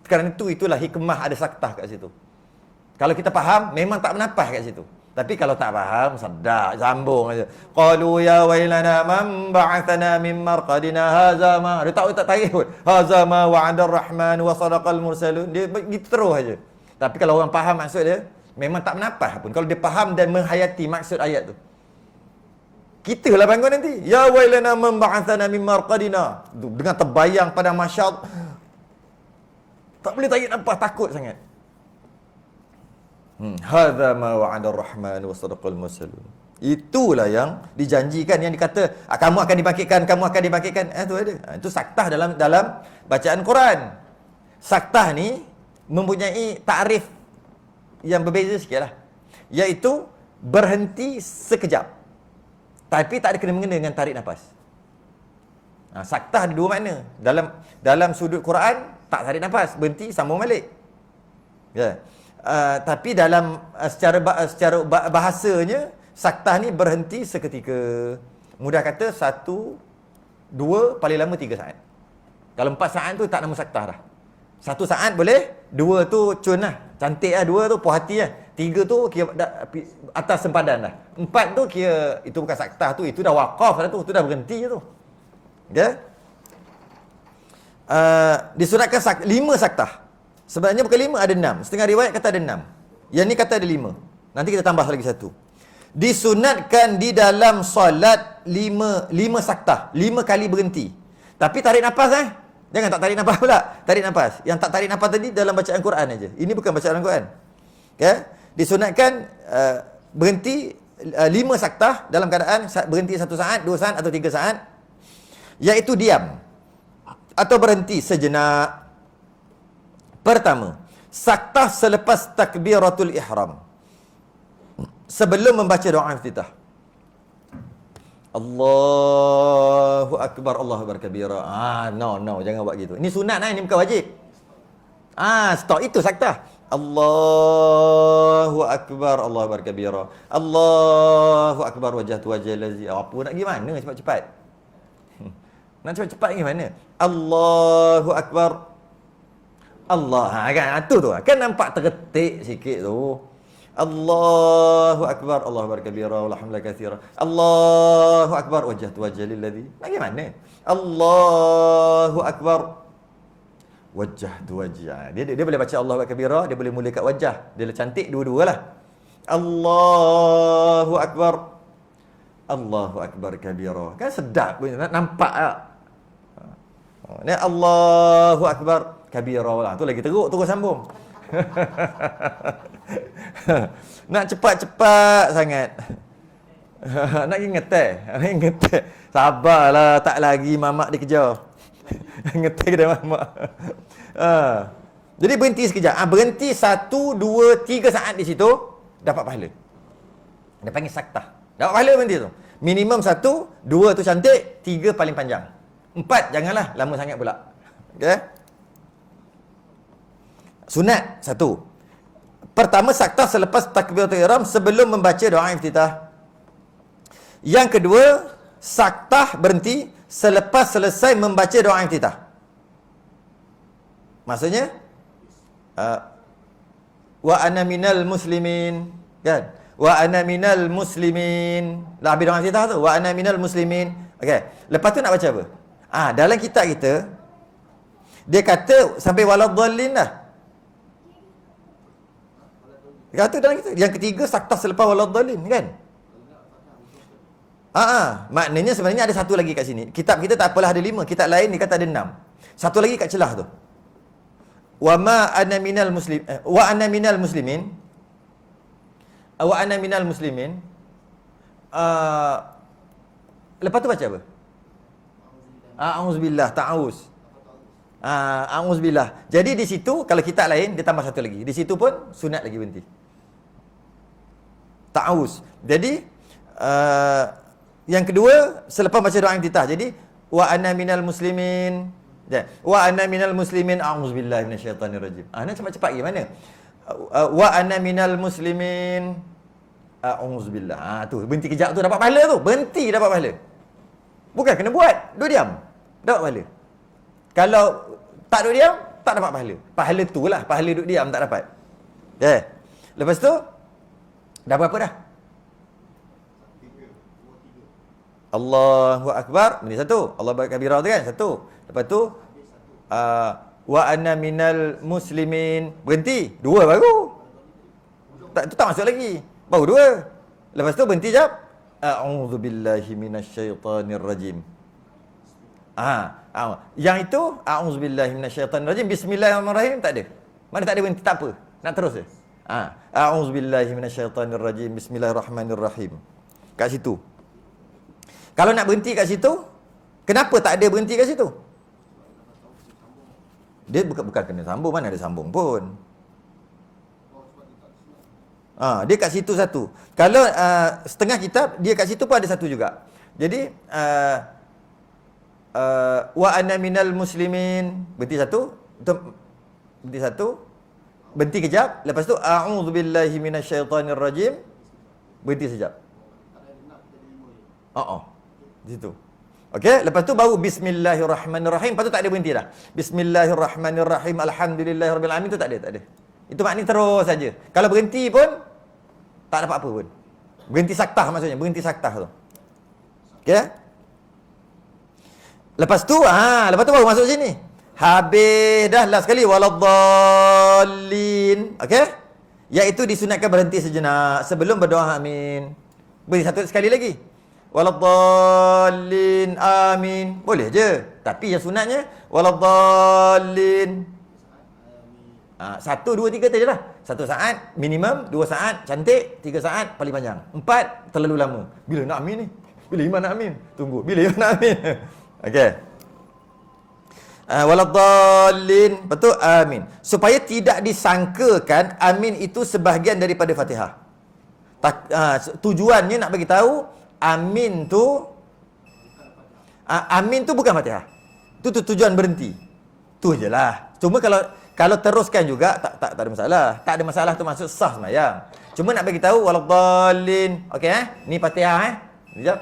Kerana itulah hikmah ada saktah kat situ. Kalau kita faham memang tak bernafas kat situ. Tapi kalau tak faham, sedap, sambung aja. Qalu ya wailana man ba'athana min marqadina hadza ma. Dia tak tarik pun. Hadza ma wa'ada ar-rahman wa sadaqal mursalun. Dia begitu terus aja. Tapi kalau orang faham maksud dia, memang tak bernafas pun. Kalau dia faham dan menghayati maksud ayat tu. Kita lah bangun nanti. Ya wailana man ba'athana min marqadina. Dengan terbayang pada masyad. Tak boleh tarik nafas, takut sangat. Hadza ma wa'ada ar-rahman wa sadaqal mursalun. Itulah yang dijanjikan, yang dikata kamu akan dibangkitkan. Itu ada. Itu saktah dalam bacaan Quran. Saktah ni mempunyai takrif yang berbeza sikitlah. Iaitu berhenti sekejap. Tapi tak ada kena-mengena dengan tarik nafas. Saktah ada dua makna. Dalam sudut Quran tak tarik nafas, berhenti sambung balik. Ya. Tapi dalam secara bahasanya saktah ni berhenti seketika. Mudah kata 1, 2, paling lama 3 saat. Kalau 4 saat tu tak nama saktah dah. 1 saat boleh, 2 tu cun lah, cantik lah, 2 tu puas hati lah, 3 tu kira atas sempadan dah, 4 tu kira itu bukan saktah tu, itu dah waqaf dah tu dah berhenti tu. Okay? Disunatkan 5 saktah. Sebenarnya bukan 5, ada 6. Setengah riwayat kata ada 6. Yang ni kata ada 5. Nanti kita tambah lagi 1. Disunatkan di dalam solat 5 saktah, 5 kali berhenti. Tapi tarik nafas jangan tak tarik nafas pula. Tarik nafas. Yang tak tarik nafas tadi dalam bacaan Quran aja. Ini bukan bacaan Quran. Okay? Disunatkan berhenti 5 saktah dalam keadaan berhenti 1 saat, 2 saat atau 3 saat. Iaitu diam atau berhenti sejenak. Pertama, saktah selepas takbiratul ihram. Sebelum membaca doa iftitah. Allahu Akbar, Allahu Akbar kabira. No, jangan buat gitu. Ini sunat ini bukan wajib. Stop, itu saktah. Allahu Akbar, Allahu Akbar kabira. Allahu Akbar wajhatu wajhal ladzi. Apa nak gimana cepat-cepat? Nak cepat-cepat gimana? Allahu Akbar. Allah, kan tu kan nampak terketik sikit tu. Allahu Akbar, Allahu Akbar kabira, walhamdulillah katsira. Allahu Akbar wajhatu wajhal ladzi. Bagaimana? Allahu Akbar wajhatu wajhah. Dia boleh baca Allahu Akbar kabira, dia boleh mula kat wajah. Dia cantik dua-dualah. Allahu Akbar. Allahu Akbar kabira. Kan sedap pun nampak tak? Ni Allahu Akbar kabira lah. Tu lagi teruk, terus sambung. Nak cepat-cepat sangat. Nak ngeteh. Sabarlah, tak lagi mamak dikejar. Ngeteh kedai mamak. Jadi berhenti sekejap. Berhenti 1, 2, 3 saat di situ, dapat pahala. Dia panggil saktah. Dapat pahala berhenti tu. Minimum 1, 2 tu cantik, 3 paling panjang. 4 janganlah lama sangat pula. Okey? Sunat 1. Pertama, saktah selepas takbiratul ihram sebelum membaca doa iftitah. Yang kedua, saktah berhenti selepas selesai membaca doa iftitah. Maksudnya wa ana minal muslimin, kan? Wa ana minal muslimin. Lah habis doa iftitah tu, wa ana minal muslimin. Okey. Lepas tu nak baca apa? Dalam kitab kita dia kata sampai waladdallin dah. Dia kata dalam kitab yang ketiga saktah selepas waladdallin, kan? Maknanya sebenarnya ada satu lagi kat sini. Kitab kita tak apalah ada 5, kitab lain dia kata ada 6. Satu lagi kat celah tu. Wa ma ana minal muslim wa ana minal muslimin. Wa ana minal muslimin. Lepas tu baca apa? A'udzubillah, ta'awuz. A'udzubillah. Jadi di situ kalau kitab lain dia tambah satu lagi. Di situ pun sunat lagi berhenti. Ta'awuz. Jadi Yang kedua, selepas baca doa iftitah. Jadi, wa ana minal muslimin. Wa ana minal muslimin, a'udzubillahi minasyaitanirrajim. Nak cepat-cepat gimana? Wa ana minal muslimin, a'udzubillah. Tu, berhenti kejap tu dapat pahala tu. Berhenti dapat pahala. Bukan kena buat, duduk diam, dapat pahala. Kalau tak duduk diam, tak dapat pahala. Pahala tu lah, pahala duduk diam tak dapat. Lepas tu, dah berapa dah? Allahu Akbar, ini satu. Allah Akbar tu kan, satu. Lepas tu, wa anna minal muslimin, berhenti. Dua baru. Tu tak masuk lagi. Baru dua. Lepas tu berhenti jap. A'udzubillahi minasyaitanirrajim. Yang itu, a'udzubillahi minasyaitanirrajim, bismillahirrahmanirrahim, tak ada. Mana tak ada berhenti, tak apa. Nak terus je. A'udzubillahi minasyaitanirrajim, bismillahirrahmanirrahim. Kat situ. Kalau nak berhenti kat situ, kenapa tak ada berhenti kat situ? Dia bukan kena sambung, mana ada sambung pun. Dia kat situ satu. Kalau setengah kitab, dia kat situ pun ada satu juga. Jadi, wa ana minal muslimin, berhenti satu. Berhenti satu. Berhenti kejap. Lepas tu, a'udzubillahi minasyaitanirrajim. Berhenti sekejap. Di situ. Okey, lepas tu baru bismillahirrahmanirrahim. Lepas tu tak ada berhenti dah. Bismillahirrahmanirrahim, alhamdulillahirabbil alamin, tu tak ada. Itu maknanya terus saja. Kalau berhenti pun tak dapat apa pun. Berhenti saktah maksudnya, berhenti saktah tu. Okey? Lepas tu baru masuk sini. Habis dah last sekali waladdallin. Okey? Iaitu disunatkan berhenti sejenak sebelum berdoa amin. Beri satu sekali lagi. Waladdallin, amin. Boleh je. Tapi yang sunatnya waladdallin. 1, 2, 3 saja lah. 1 saat minimum, 2 saat cantik, 3 saat paling panjang, 4 terlalu lama. Bila nak amin ni? Bila iman nak amin? Tunggu. Bila iman nak amin? Okey. Waladdallin, betul, amin. Supaya tidak disangkakan amin itu sebahagian daripada Fatihah. Tujuannya nak bagi tahu amin tu bukan Fatihah. Tu tujuan berhenti. Tu je lah. Cuma kalau teruskan juga tak ada masalah. Tak ada masalah tu maksud sah sembahyang. Cuma nak bagi tahu waladdallin. Okey ni Fatihah Sekejap.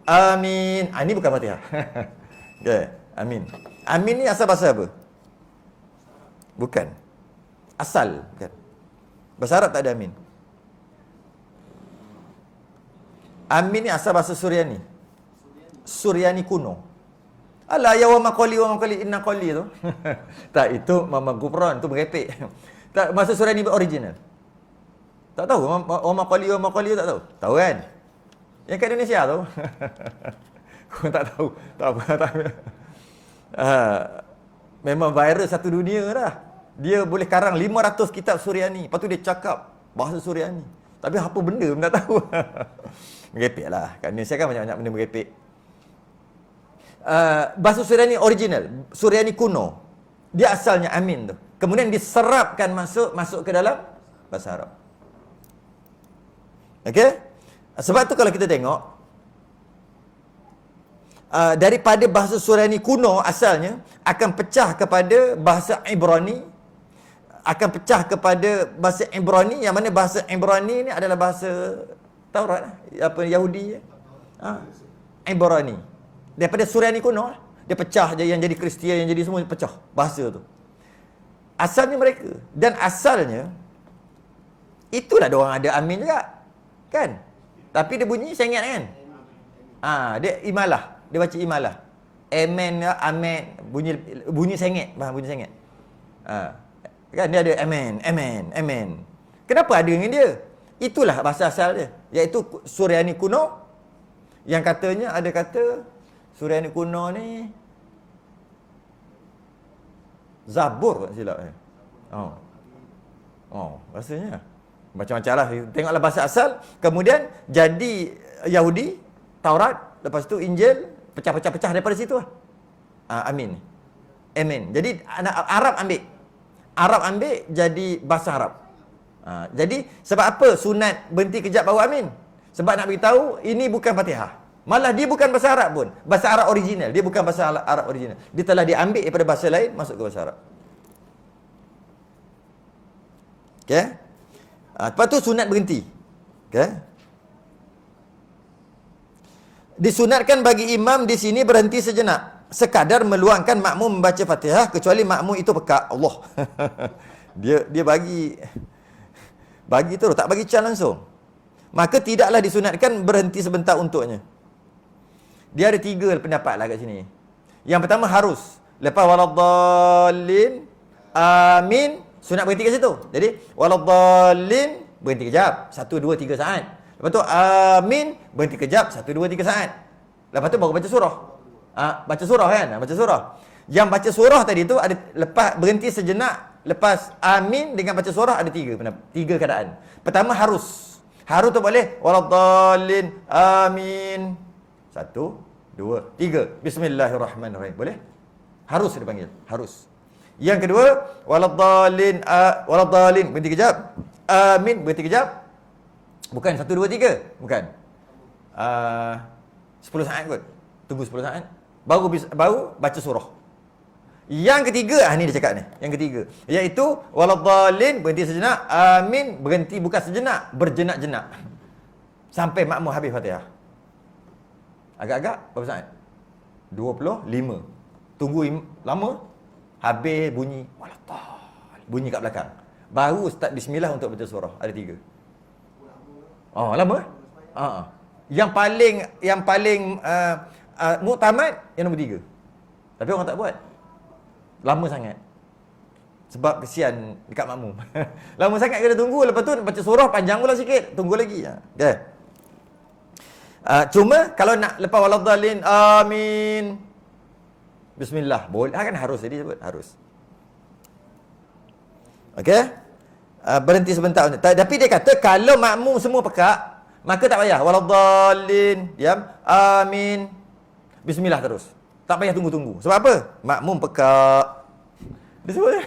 Amin. Ini bukan Fatihah. Okey, amin. Amin ni asal bahasa apa? Bukan. Asal bukan. Bahasa Arab tak ada amin. Amin ni asal bahasa Suryani. Suryani kuno. Alah ya wa maqali inna qali tu. Tak, itu Mama Gufran tu merepek. Tak, bahasa Suryani original. Tak tahu wa maqali tak tahu. Tahu kan? Yang kat Indonesia tu. Kau tak tahu. Tak apa. Memang viral satu dunia dah. Dia boleh karang 500 kitab Suryani. Lepas tu dia cakap bahasa Suryani. Tapi apa benda pun tak tahu. Merepek lah. Kat Indonesia kan banyak-banyak benda merepek. Bahasa Suryani original. Suryani kuno. Dia asalnya amin tu. Kemudian diserapkan masuk ke dalam bahasa Arab. Okey? Sebab tu kalau kita tengok, daripada bahasa Suryani kuno asalnya, akan pecah kepada bahasa Ibrani. Akan pecah kepada bahasa Ibrani, yang mana bahasa Ibrani ni adalah bahasa Taurat lah, apa Yahudi Ibrani. Daripada Suryani kuno dia pecah je, yang jadi Kristian, yang jadi semua pecah bahasa tu. Asalnya mereka, dan asalnya itulah dia orang ada amin juga. Kan? Tapi dia bunyi sengit kan? Dia imalah, dia baca imalah. Amen, amen, bunyi sengit, faham bunyi sengit. Kan dia ada amen. Kenapa ada dengan dia? Itulah bahasa asal dia, iaitu Suryani kuno, yang katanya ada kata Suryani kuno ni Zabur tak silap saya. Rasanya macam-macam lah. Tengoklah bahasa asal, kemudian jadi Yahudi, Taurat, lepas tu Injil, pecah-pecah daripada situ lah. Amin. Jadi Arab ambil jadi bahasa Arab. Jadi sebab apa sunat berhenti kejap baru amin? Sebab nak beritahu, ini bukan Fatihah. Malah dia bukan bahasa Arab pun. Bahasa Arab original. Dia bukan bahasa Arab original. Dia telah diambil daripada bahasa lain, masuk ke bahasa Arab. Okay? Lepas tu sunat berhenti. Okay? Disunatkan bagi imam di sini berhenti sejenak. Sekadar meluangkan makmum membaca Fatihah, kecuali makmum itu pekak. Allah. dia bagi terus, tak bagi can langsung. Maka tidaklah disunatkan berhenti sebentar untuknya. Dia ada 3 pendapat lah kat sini. Yang pertama harus. Lepas waladdallin, amin, sunat berhenti kat situ. Jadi waladdallin, berhenti kejap. 1, 2, 3 saat. Lepas tu amin, berhenti kejap. 1, 2, 3 saat. Lepas tu baru baca surah. Baca surah kan? Baca surah. Yang baca surah tadi tu ada lepas berhenti sejenak, lepas amin dengan baca surah ada 3 keadaan. Pertama harus. Harus tu boleh waladdallin, amin. 1, 2, 3. Bismillahirrahmanirrahim. Boleh? Harus dipanggil. Harus. Yang kedua, waladdallin, berhenti kejap. Amin, berhenti kejap. Bukan 1, 2, 3. Bukan. 10 saat kot. Tunggu 10 saat. Baru baca surah. Yang ketiga, ni dia cakap ni. Yang ketiga, iaitu waladdallin, berhenti sejenak. Amin, berhenti bukan sejenak, berjenak-jenak. Sampai makmum habis Fatihah. Agak-agak berapa saat? 25. Tunggu lama, habis bunyi waladdallin. Bunyi kat belakang. Baru start bismillah untuk baca surah. Ada 3. Lama? Yang paling muktamad yang nombor 3. Tapi orang tak buat. Lama sangat. Sebab kesian dekat makmum. Lama sangat kena tunggu. Lepas tu baca surah panjang pula sikit. Tunggu lagi. Okay. Cuma kalau nak lepas waladdallin, amin, bismillah, boleh kan? Harus jadi sebut. Harus. Okay. Berhenti sebentar. Tapi dia kata kalau makmum semua pekak, maka tak payah. Waladdallin, diam, amin, bismillah terus. Tak payah tunggu-tunggu. Sebab apa? Makmum pekak. Dia sebut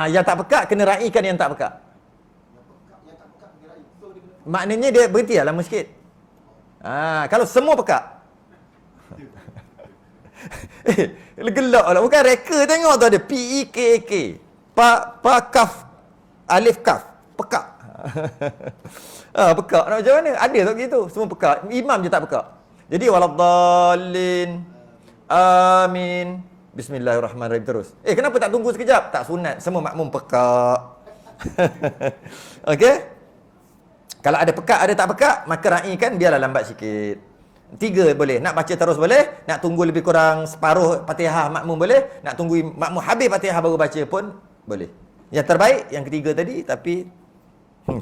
yang tak pekak kena raikan yang tak pekak. Maknanya dia berhenti lama sikit. Kalau semua pekak. Gelak lah. Bukan reka tengok tu ada P-E-K-A-K. Pa kaf. Alif kaf. Pekak. Pekak. Nak macam mana? Ada tak begitu? Semua pekak. Imam je tak pekak. Jadi waladdallin, amin, bismillahirrahmanirrahim terus. Kenapa tak tunggu sekejap? Tak sunat. Semua makmum pekak. Okey? Kalau ada pekak, ada tak pekak, maka raikan biarlah lambat sikit. 3 boleh. Nak baca terus boleh. Nak tunggu lebih kurang separuh Fatihah makmum boleh. Nak tunggu makmum habis Fatihah baru baca pun boleh. Yang terbaik yang ketiga tadi, tapi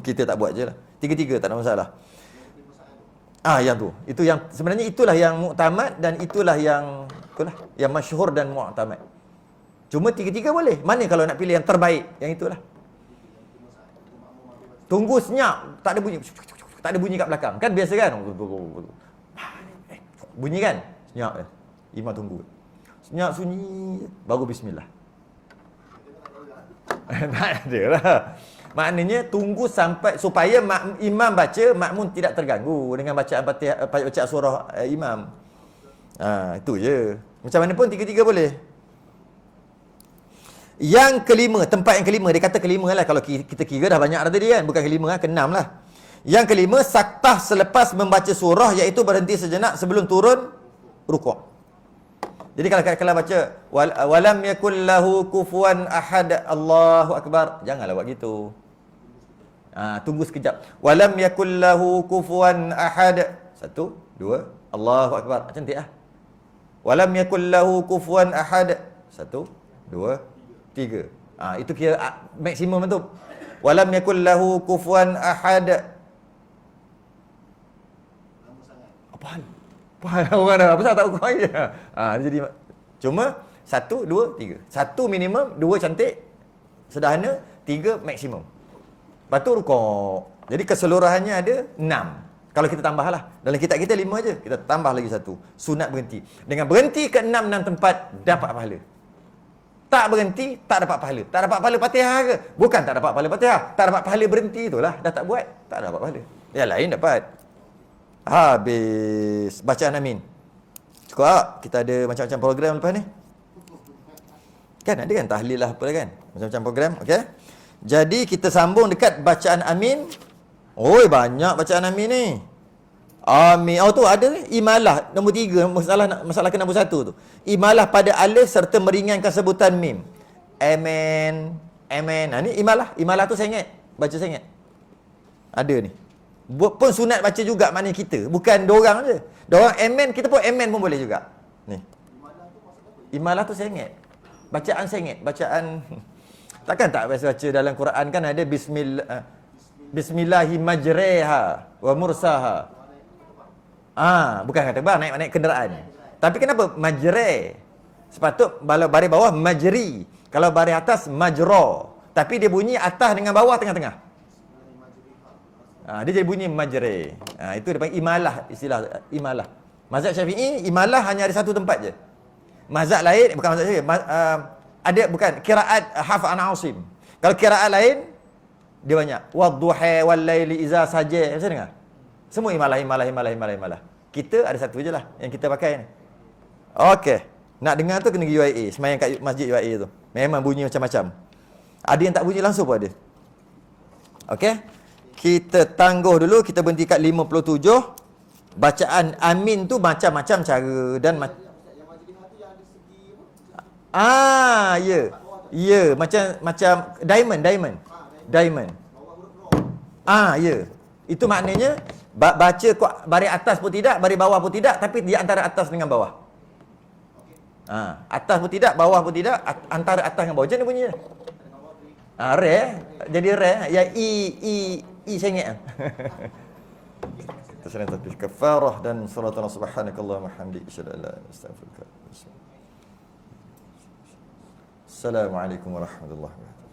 kita tak buat je lah. 3-3 tak ada masalah. Yang tu. Itu yang sebenarnya itulah yang muktamad dan itulah yang masyhur dan muktamad. Cuma 3-3 boleh. Mana kalau nak pilih yang terbaik? Yang itulah. Tunggu senyap, tak ada bunyi. Tak ada bunyi kat belakang. Kan biasa kan? Bunyi kan? Senyap. Imam tunggu. Senyap sunyi, baru bismillah. Tak ada lah. Maknanya tunggu sampai supaya imam baca, makmum tidak terganggu dengan bacaan Fatihah, bacaan surah imam. Itu je. Macam mana pun 3-3 boleh. Yang kelima, tempat yang kelima, dia kata kelima lah. Kalau kita kira dah banyak dah tadi kan. Bukan kelima lah, ke-6 lah. Yang kelima, saktah selepas membaca surah, iaitu berhenti sejenak sebelum turun rukuk. Jadi kalau baca walam yakul lahu kufuwan ahad, Allahu akbar, janganlah buat gitu. Tunggu sekejap. Walam yakul lahu kufuwan ahad. 1, 2, Allahu akbar. Cantik ah. Walam yakul lahu kufuwan ahad. 1, 2, 3. Itu kira maksimum tu. Walam yakul lahu kufuwan ahad. Apa hal? Orang dah pasal tak ukur je. Jadi cuma 1, 2, 3. 1 minimum, 2 cantik, sederhana, 3 maksimum. Lepas tu rukuk. Jadi keseluruhannya ada 6. Kalau kita tambahlah. Dalam kitab kita 5 je. Kita tambah lagi 1. Sunat berhenti. Dengan berhenti ke 6 tempat, dapat pahala. tak berhenti, tak dapat pahala. Tak dapat pahala Fatihah ke? Bukan tak dapat pahala Fatihah. Tak dapat pahala berhenti itulah. Dah tak buat, tak dapat pahala. Yang lain dapat. Habis bacaan amin. Cukup tak? Kita ada macam-macam program lepas ni. Kan ada kan tahlil lah apa kan. Macam-macam program, okey. Jadi kita sambung dekat bacaan amin. Oi, banyak bacaan amin ni. Amin. Oh tu ada imalah nombor 3, masalah ke nombor 1 tu. Imalah pada alif serta meringankan sebutan mim. Amen. Amen. Nah, ni imalah tu saya ingat. Baca saya ingat. Ada ni. Buat pun sunat baca juga maknanya kita. Bukan dorang je. Dorang amen, kita pun amen pun boleh juga. Ni. Imalah tu saya ingat. Bacaan saya ingat. Bacaan takkan tak biasa baca dalam Quran kan ada Bismillahi majreha wa mursaha. Bukan kata bang naik kenderaan. Tapi kenapa majre? Sepatut kalau baris bawah majri. Kalau baris atas majro. Tapi dia bunyi atas dengan bawah tengah-tengah. Dia jadi bunyi majre. Itu dia panggil imalah, istilah imalah. Mazhab Syafi'i imalah hanya ada satu tempat je. Mazhab lain bukan mazhab Syafi'i. Ada bukan qiraat Hafs an Asim. Kalau qiraat lain dia banyak. Wadduha wal laili iza saja. Macam dengar? Semua imalah. Kita ada satu je lah yang kita pakai ni. Okey. Nak dengar tu kena pergi UIA. Semayang kat masjid UIA tu. Memang bunyi macam-macam. Ada yang tak bunyi langsung pun ada. Okey. Kita tangguh dulu. Kita berhenti kat 57. Bacaan amin tu macam-macam cara. Dan ya. Ya. Macam diamond. Ya. Itu maknanya baca baris atas pun tidak, baris bawah pun tidak, tapi di antara atas dengan bawah. Atas pun tidak, bawah pun tidak, antara atas dengan bawah. Macam mana bunyinya? Re. Jadi re. Ya i sengit. Terserah tapi kafarah dan salat Allah subhanakallahumma hamdika asyhadu an la ilaha illa anta astaghfiruka wa atubu ilaik. Assalamualaikum warahmatullahi wabarakatuh.